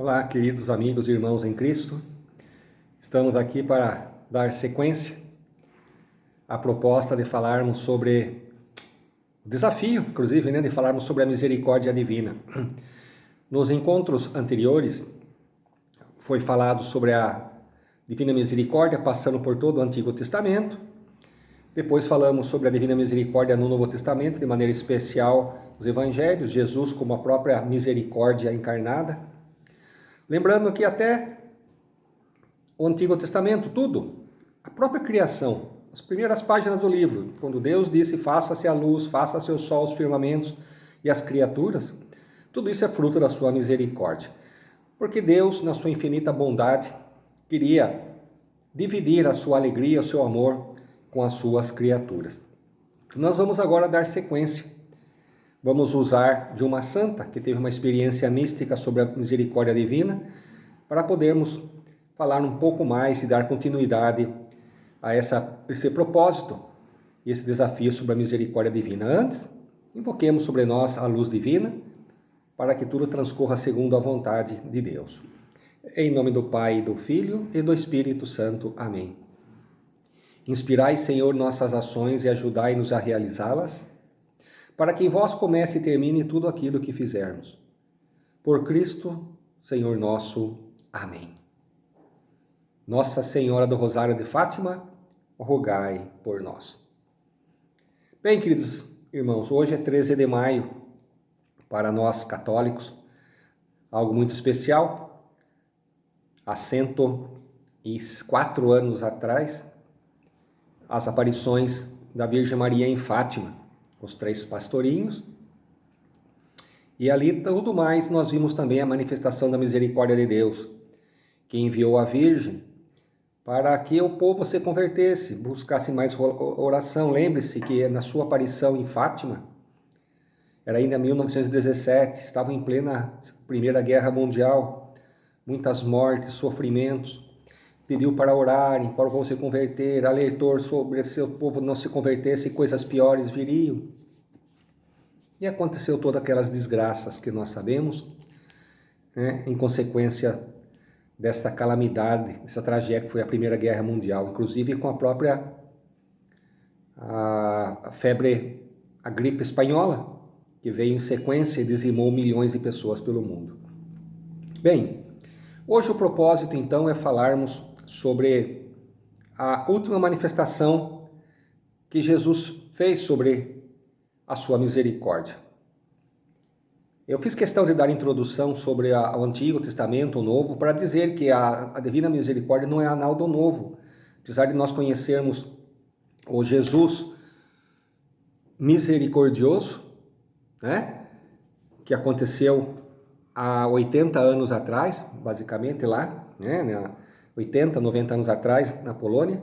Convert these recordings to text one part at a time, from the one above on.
Olá, queridos amigos e irmãos em Cristo. Estamos aqui para dar sequência à proposta de falarmos sobre o desafio, inclusive, de falarmos sobre a misericórdia divina. Nos encontros anteriores, foi falado sobre a Divina Misericórdia, passando por todo o Antigo Testamento. Depois falamos sobre a Divina Misericórdia no Novo Testamento, de maneira especial os Evangelhos, Jesus como a própria misericórdia encarnada. Lembrando que até o Antigo Testamento, tudo, a própria criação, as primeiras páginas do livro, quando Deus disse, faça-se a luz, faça-se o sol, os firmamentos e as criaturas, tudo isso é fruto da sua misericórdia. Porque Deus, na sua infinita bondade, queria dividir a sua alegria, o seu amor com as suas criaturas. Nós vamos agora dar sequência. Vamos usar de uma santa que teve uma experiência mística sobre a misericórdia divina para podermos falar um pouco mais e dar continuidade a esse propósito e esse desafio sobre a misericórdia divina. Antes, invoquemos sobre nós a luz divina para que tudo transcorra segundo a vontade de Deus. Em nome do Pai, do Filho e do Espírito Santo. Amém. Inspirai, Senhor, nossas ações e ajudai-nos a realizá-las, para que em vós comece e termine tudo aquilo que fizermos. Por Cristo, Senhor nosso. Amém. Nossa Senhora do Rosário de Fátima, rogai por nós. Bem, queridos irmãos, hoje é 13 de maio, para nós católicos, algo muito especial. Há 104 anos atrás, as aparições da Virgem Maria em Fátima, os 3 pastorinhos, e ali tudo mais nós vimos também a manifestação da misericórdia de Deus, que enviou a Virgem para que o povo se convertesse, buscasse mais oração. Lembre-se que na sua aparição em Fátima, era ainda 1917, estava em plena Primeira Guerra Mundial, muitas mortes, sofrimentos. Pediu para orarem, para o povo se converter, alertou sobre se o povo não se convertesse, coisas piores viriam. E aconteceu todas aquelas desgraças que nós sabemos, em consequência desta calamidade, dessa tragédia que foi a Primeira Guerra Mundial, inclusive com a própria febre, a gripe espanhola, que veio em sequência e dizimou milhões de pessoas pelo mundo. Bem, hoje o propósito então é falarmos sobre a última manifestação que Jesus fez sobre a sua misericórdia. Eu fiz questão de dar introdução sobre o Antigo Testamento, o Novo, para dizer que a Divina Misericórdia não é anal do Novo. Apesar de nós conhecermos o Jesus misericordioso, que aconteceu há 80 anos atrás, basicamente lá, 80, 90 anos atrás, na Polônia,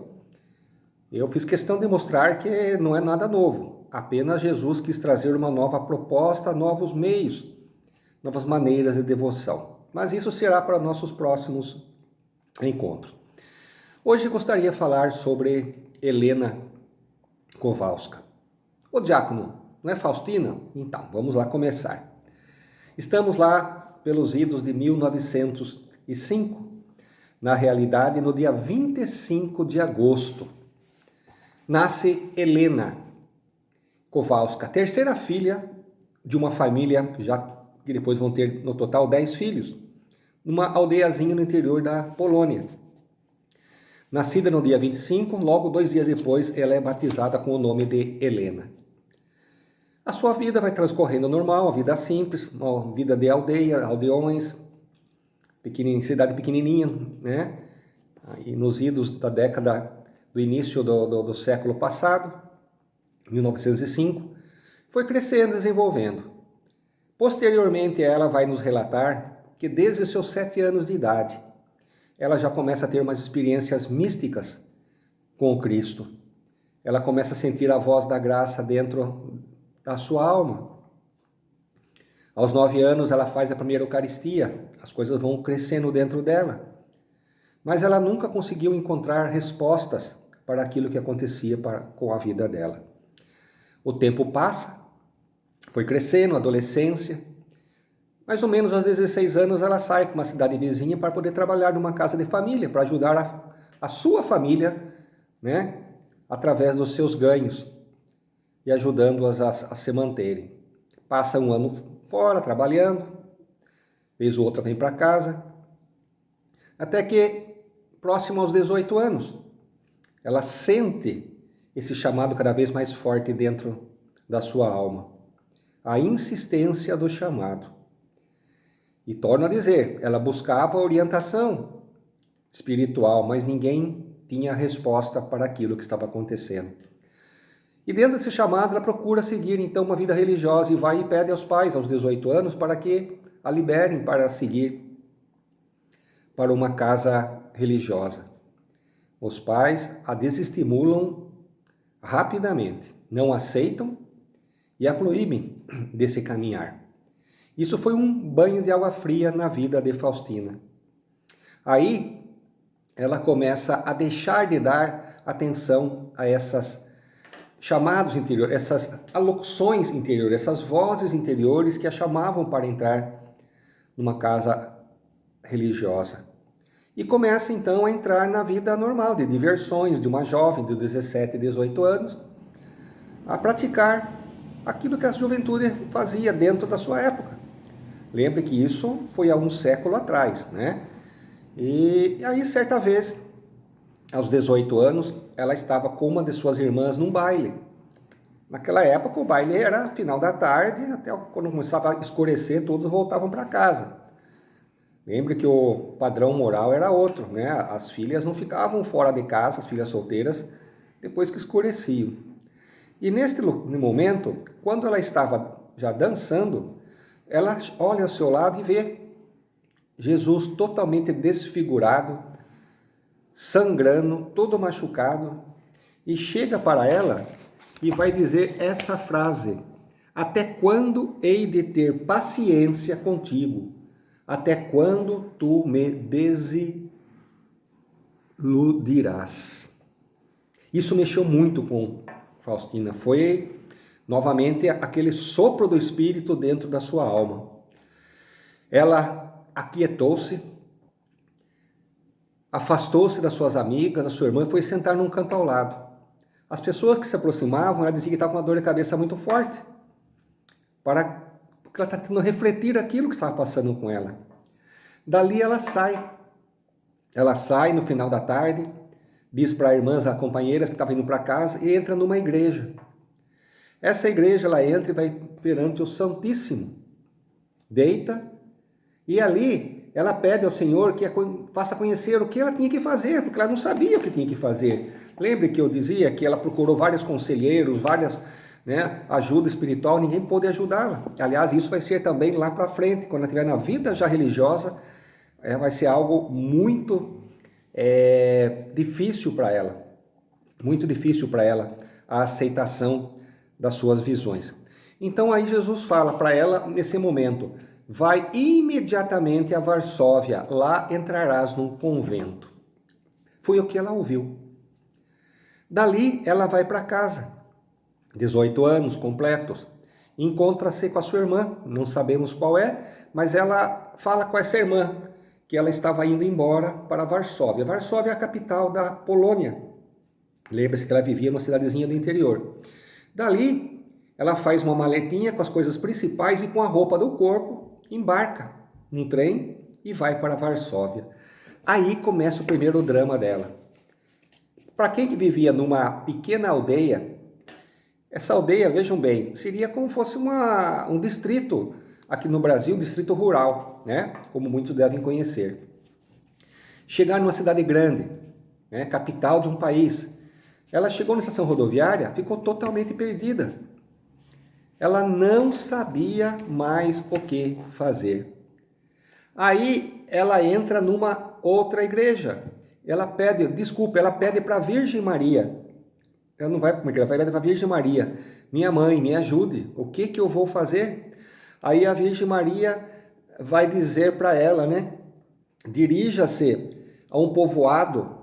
eu fiz questão de mostrar que não é nada novo. Apenas Jesus quis trazer uma nova proposta, novos meios, novas maneiras de devoção. Mas isso será para nossos próximos encontros. Hoje gostaria de falar sobre Helena Kowalska. O diácono, não é Faustina? Então, vamos lá começar. Estamos lá pelos idos de 1905. Na realidade, no dia 25 de agosto, nasce Helena Kowalska, terceira filha de uma família, já que depois vão ter no total 10 filhos, numa aldeiazinha no interior da Polônia. Nascida no dia 25, logo 2 dias depois, ela é batizada com o nome de Helena. A sua vida vai transcorrendo normal, uma vida simples, uma vida de aldeia, aldeões, cidade pequenininha, E nos idos da década do início do século passado, 1905, foi crescendo, desenvolvendo. Posteriormente, ela vai nos relatar que desde os seus 7 anos de idade, ela já começa a ter umas experiências místicas com o Cristo. Ela começa a sentir a voz da graça dentro da sua alma. Aos 9 anos, ela faz a primeira Eucaristia, as coisas vão crescendo dentro dela. Mas ela nunca conseguiu encontrar respostas para aquilo que acontecia com a vida dela. O tempo passa, foi crescendo, adolescência, Mais ou menos aos 16 anos ela sai para uma cidade vizinha para poder trabalhar numa casa de família, para ajudar a sua família, né, através dos seus ganhos e ajudando-as a se manterem. Passa um ano fora trabalhando, vez ou outra vem para casa, até que próximo aos 18 anos, ela sente esse chamado cada vez mais forte dentro da sua alma, a insistência do chamado. E torno a dizer, ela buscava orientação espiritual, mas ninguém tinha resposta para aquilo que estava acontecendo. E dentro desse chamado, ela procura seguir então uma vida religiosa e vai e pede aos pais, aos 18 anos, para que a liberem para seguir para uma casa religiosa. Os pais a desestimulam rapidamente, não aceitam e a proíbem desse caminhar. Isso foi um banho de água fria na vida de Faustina. Aí ela começa a deixar de dar atenção a essas chamados interiores, essas alocuções interiores, essas vozes interiores que a chamavam para entrar numa casa religiosa. E começa então a entrar na vida normal, de diversões, de uma jovem de 17, 18 anos, a praticar aquilo que a juventude fazia dentro da sua época. Lembre que isso foi há um século atrás, né? E aí, certa vez, aos 18 anos, ela estava com uma de suas irmãs num baile. Naquela época, o baile era final da tarde, até quando começava a escurecer, todos voltavam para casa. Lembre que o padrão moral era outro, né? As filhas não ficavam fora de casa, as filhas solteiras, depois que escureciam. E neste momento, quando ela estava já dançando, ela olha ao seu lado e vê Jesus totalmente desfigurado, sangrando, todo machucado, e chega para ela e vai dizer essa frase: até quando hei de ter paciência contigo? Até quando tu me desiludirás? Isso mexeu muito com Faustina. Foi novamente aquele sopro do Espírito dentro da sua alma. Ela aquietou-se, afastou-se das suas amigas, da sua irmã, e foi sentar num canto ao lado. As pessoas que se aproximavam, ela dizia que estava com uma dor de cabeça muito forte, porque ela está tentando refletir aquilo que estava passando com ela. Dali ela sai. Ela sai no final da tarde, diz para as irmãs, as companheiras que estavam indo para casa, e entra numa igreja. Essa igreja, ela entra e vai perante o Santíssimo, deita, e ali ela pede ao Senhor que faça conhecer o que ela tinha que fazer, porque ela não sabia o que tinha que fazer. Lembre que eu dizia que ela procurou vários conselheiros, várias, né, ajuda espiritual, ninguém pôde ajudá-la. Aliás, isso vai ser também lá para frente, quando ela estiver na vida já religiosa, vai ser algo muito difícil para ela, muito difícil para ela a aceitação das suas visões. Então aí Jesus fala para ela nesse momento: vai imediatamente a Varsóvia, lá entrarás num convento. Foi o que ela ouviu. Dali ela vai para casa, 18 anos completos, encontra-se com a sua irmã, não sabemos qual é, mas ela fala com essa irmã que ela estava indo embora para Varsóvia. Varsóvia é a capital da Polônia. Lembre-se que ela vivia numa cidadezinha do interior. Dali, ela faz uma maletinha com as coisas principais e com a roupa do corpo, embarca num trem e vai para Varsóvia. Aí começa o primeiro drama dela. Para quem que vivia numa pequena aldeia, essa aldeia, vejam bem, seria como fosse um distrito aqui no Brasil, um distrito rural, né? Como muitos devem conhecer. Chegar numa cidade grande, né? Capital de um país. Ela chegou na estação rodoviária, ficou totalmente perdida. Ela não sabia mais o que fazer. Aí ela entra numa outra igreja. Ela pede para a Virgem Maria. Ela não vai para uma igreja, ela vai para a Virgem Maria. Minha mãe, me ajude. O que eu vou fazer? Aí a Virgem Maria vai dizer para ela, né? Dirija-se a um povoado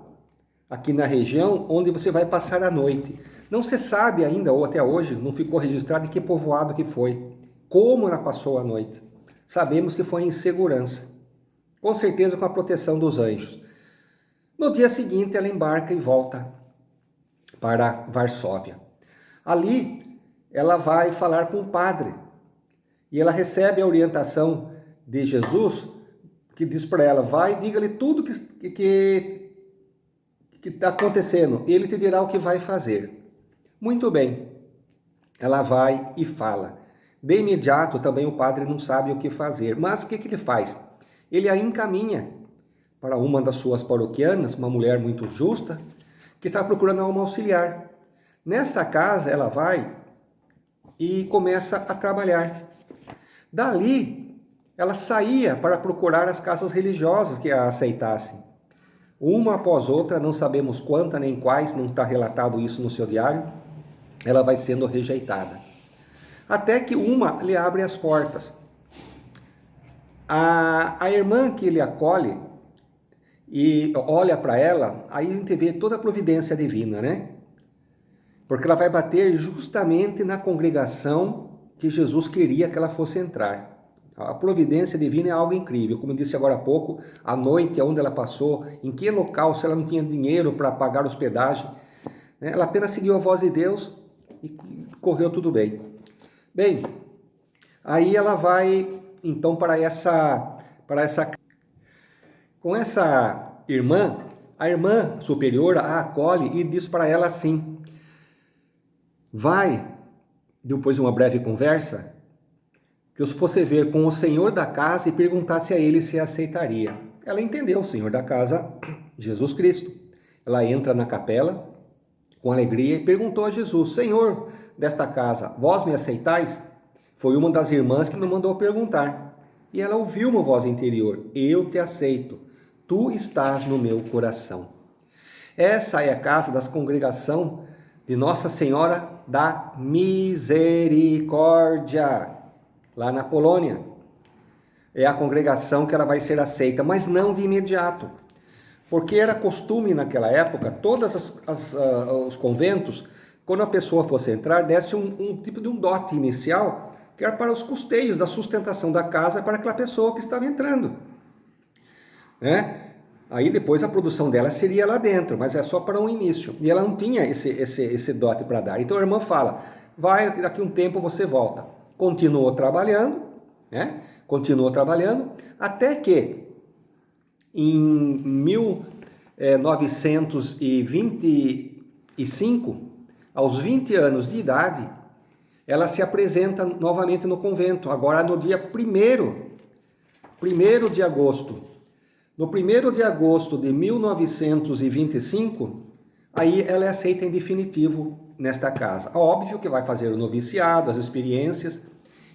aqui na região, onde você vai passar a noite. Não se sabe ainda, ou até hoje, não ficou registrado em que povoado que foi, como ela passou a noite. sabemos que foi em segurança, com certeza com a proteção dos anjos. No dia seguinte, ela embarca e volta para Varsóvia. Ali, ela vai falar com o padre e ela recebe a orientação de Jesus, que diz para ela: vai e diga-lhe tudo que está acontecendo, ele te dirá o que vai fazer. Muito bem, ela vai e fala. De imediato, também o padre não sabe o que fazer, mas o que ele faz? Ele a encaminha para uma das suas paroquianas, uma mulher muito justa, que está procurando uma auxiliar. Nessa casa, ela vai e começa a trabalhar. Dali, ela saía para procurar as casas religiosas que a aceitassem. Uma após outra, não sabemos quanta nem quais, não está relatado isso no seu diário, ela vai sendo rejeitada. Até que uma lhe abre as portas. A irmã que lhe acolhe e olha para ela, aí a gente vê toda a providência divina, né? Porque ela vai bater justamente na congregação que Jesus queria que ela fosse entrar. A providência divina é algo incrível. Como eu disse agora há pouco, a noite onde ela passou, em que local, se ela não tinha dinheiro para pagar hospedagem, né? Ela apenas seguiu a voz de Deus e correu tudo bem. Bem, aí ela vai então para essa com essa irmã, a irmã superiora a acolhe e diz para ela assim: vai, depois de uma breve conversa, que eu fosse ver com o senhor da casa e perguntasse a ele se aceitaria. Ela entendeu, o senhor da casa, Jesus Cristo. Ela entra na capela com alegria e perguntou a Jesus: Senhor desta casa, vós me aceitais? Foi uma das irmãs que me mandou perguntar. E ela ouviu uma voz interior: eu te aceito, tu estás no meu coração. Essa é a casa da congregação de Nossa Senhora da Misericórdia, lá na Polônia. É a congregação que ela vai ser aceita, mas não de imediato. Porque era costume naquela época, todos os conventos, quando a pessoa fosse entrar, desse um tipo de um dote inicial, que era para os custeios da sustentação da casa para aquela pessoa que estava entrando, né? Aí depois a produção dela seria lá dentro, mas é só para um início. E ela não tinha esse dote para dar. Então a irmã fala: vai, daqui um tempo você volta. Continuou trabalhando, né? Continuou trabalhando, até que em 1925, aos 20 anos de idade, ela se apresenta novamente no convento, agora no dia 1º de agosto. No 1º de agosto de 1925, aí ela é aceita em definitivo nesta casa. Óbvio que vai fazer o noviciado, as experiências,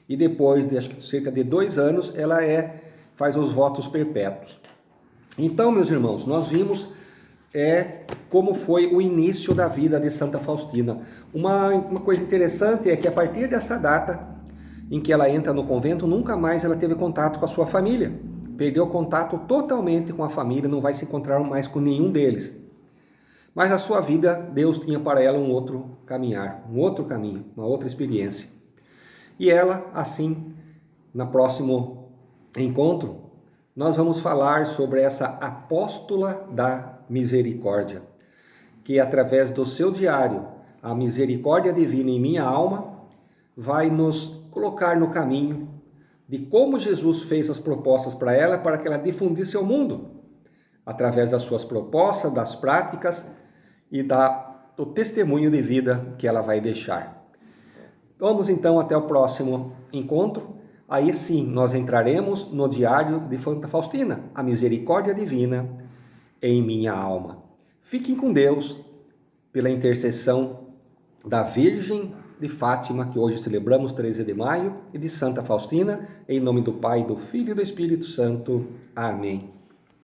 e depois de acho que cerca de 2 anos, ela faz os votos perpétuos. Então, meus irmãos, nós vimos como foi o início da vida de Santa Faustina. Uma coisa interessante é que a partir dessa data em que ela entra no convento, nunca mais ela teve contato com a sua família. Perdeu contato totalmente com a família, não vai se encontrar mais com nenhum deles. Mas a sua vida, Deus tinha para ela um outro caminhar, um outro caminho, uma outra experiência. E ela, assim, no próximo encontro, nós vamos falar sobre essa apóstola da misericórdia, que através do seu diário, a misericórdia divina em minha alma, vai nos colocar no caminho de como Jesus fez as propostas para ela, para que ela difundisse ao mundo, através das suas propostas, das práticas e do testemunho de vida que ela vai deixar. Vamos então até o próximo encontro. Aí sim, nós entraremos no diário de Santa Faustina, a misericórdia divina em minha alma. Fiquem com Deus, pela intercessão da Virgem de Fátima, que hoje celebramos 13 de maio, e de Santa Faustina, em nome do Pai, do Filho e do Espírito Santo. Amém.